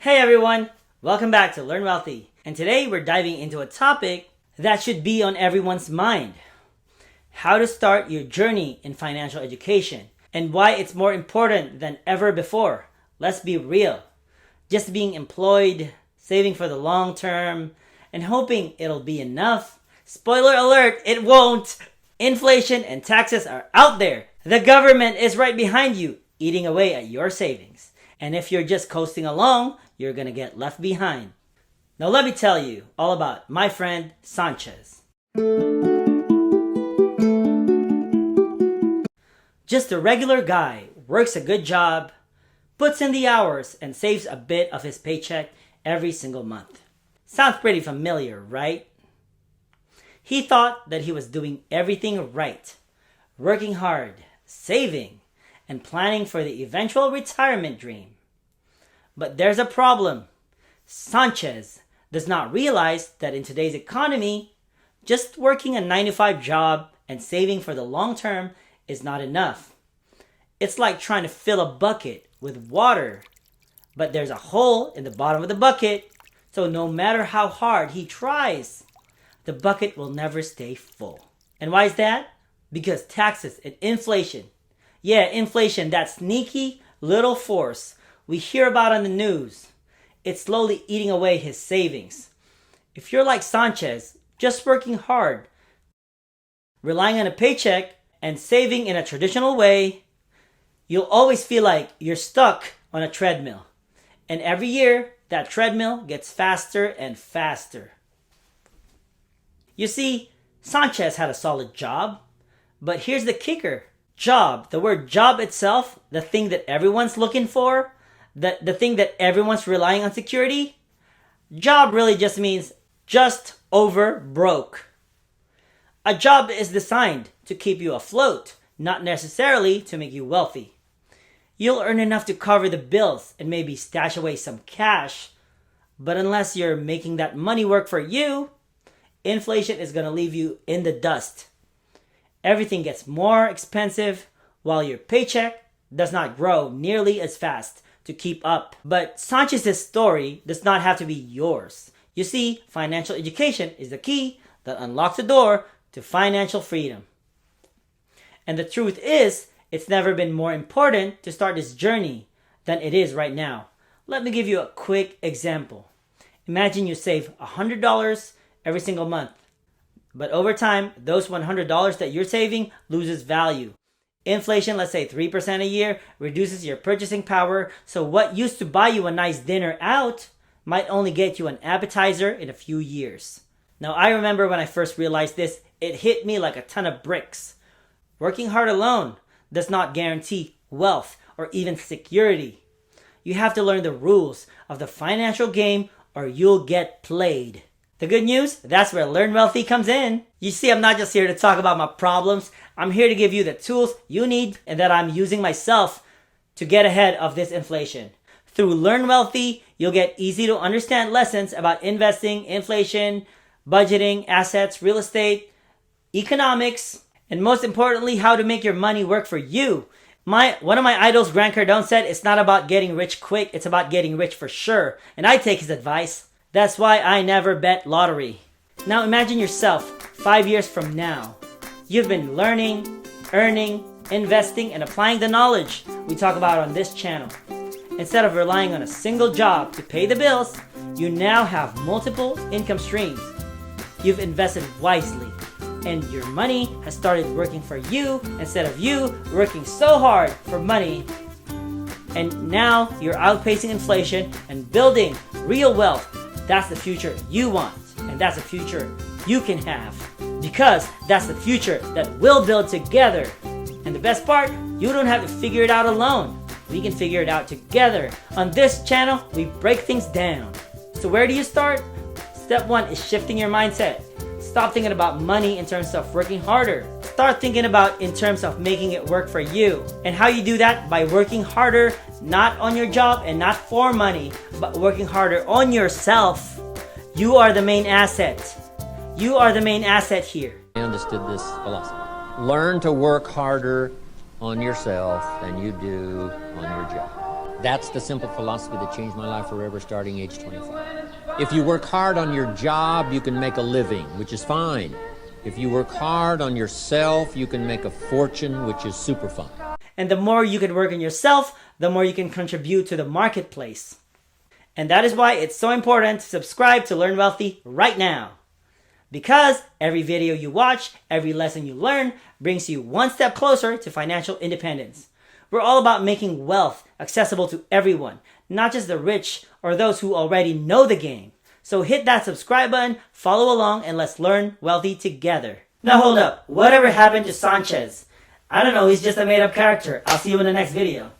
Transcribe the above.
Hey everyone, welcome back to Learn Wealthy. And today we're diving into a topic that should be on everyone's mind. How to start your journey in financial education and why it's more important than ever before. Let's be real. Just being employed, saving for the long term, and hoping it'll be enough. Spoiler alert, it won't. Inflation and taxes are out there. The government is right behind you, eating away at your savings. And if you're just coasting along, you're gonna get left behind. Now let me tell you all about my friend Sanchez. Just a regular guy, works a good job, puts in the hours, and saves a bit of his paycheck every single month. Sounds pretty familiar, right? He thought that he was doing everything right, working hard, saving, and planning for the eventual retirement dream. But there's a problem. Sanchez does not realize that in today's economy, just working a 9-to-5 job and saving for the long term is not enough. It's like trying to fill a bucket with water, but there's a hole in the bottom of the bucket, so no matter how hard he tries, the bucket will never stay full. And why is that? Because taxes and inflation. Yeah, inflation, that sneaky little force we hear about on the news. It's slowly eating away his savings. If you're like Sanchez, just working hard, relying on a paycheck, and saving in a traditional way, you'll always feel like you're stuck on a treadmill. And every year, that treadmill gets faster and faster. You see, Sanchez had a solid job, but here's the kicker. Job, the word job itself, the thing that everyone's looking for, the thing that everyone's relying on security, job really just means just over broke. A job is designed to keep you afloat, not necessarily to make you wealthy. You'll earn enough to cover the bills and maybe stash away some cash, but unless you're making that money work for you, inflation is going to leave you in the dust. Everything gets more expensive while your paycheck does not grow nearly as fast to keep up. But Sanchez's story does not have to be yours. You see, financial education is the key that unlocks the door to financial freedom. And the truth is, it's never been more important to start this journey than it is right now. Let me give you a quick example. Imagine you save $100 every single month. But over time, those $100 that you're saving loses value. Inflation, let's say 3% a year, reduces your purchasing power. So what used to buy you a nice dinner out might only get you an appetizer in a few years. Now, I remember when I first realized this, it hit me like a ton of bricks. Working hard alone does not guarantee wealth or even security. You have to learn the rules of the financial game or you'll get played. The good news, that's where Learn Wealthy comes in. You see, I'm not just here to talk about my problems. I'm here to give you the tools you need and that I'm using myself to get ahead of this inflation. Through Learn Wealthy, you'll get easy to understand lessons about investing, inflation, budgeting, assets, real estate, economics, and most importantly, how to make your money work for you. One of my idols, Grant Cardone, said it's not about getting rich quick, it's about getting rich for sure. And I take his advice. That's why I never bet lottery. Now imagine yourself 5 years from now. You've been learning, earning, investing, and applying the knowledge we talk about on this channel. Instead of relying on a single job to pay the bills, you now have multiple income streams. You've invested wisely, and your money has started working for you instead of you working so hard for money. And now you're outpacing inflation and building real wealth. That's the future you want, and that's the future you can have. Because that's the future that we'll build together. And the best part, you don't have to figure it out alone. We can figure it out together. On this channel, we break things down. So where do you start? Step 1 is shifting your mindset. Stop thinking about money in terms of working harder. Start thinking about in terms of making it work for you. And how you do that? By working harder, not on your job and not for money, but working harder on yourself. You are the main asset. You are the main asset here. I understood this philosophy. Learn to work harder on yourself than you do on your job. That's the simple philosophy that changed my life forever starting age 25. If you work hard on your job, you can make a living, which is fine. If you work hard on yourself, you can make a fortune, which is super fun. And the more you can work on yourself, the more you can contribute to the marketplace. And that is why it's so important to subscribe to Learn Wealthy right now. Because every video you watch, every lesson you learn, brings you one step closer to financial independence. We're all about making wealth accessible to everyone, not just the rich or those who already know the game. So hit that subscribe button, follow along, and let's learn wealthy together. Now hold up, whatever happened to Sanchez? I don't know, he's just a made-up character. I'll see you in the next video.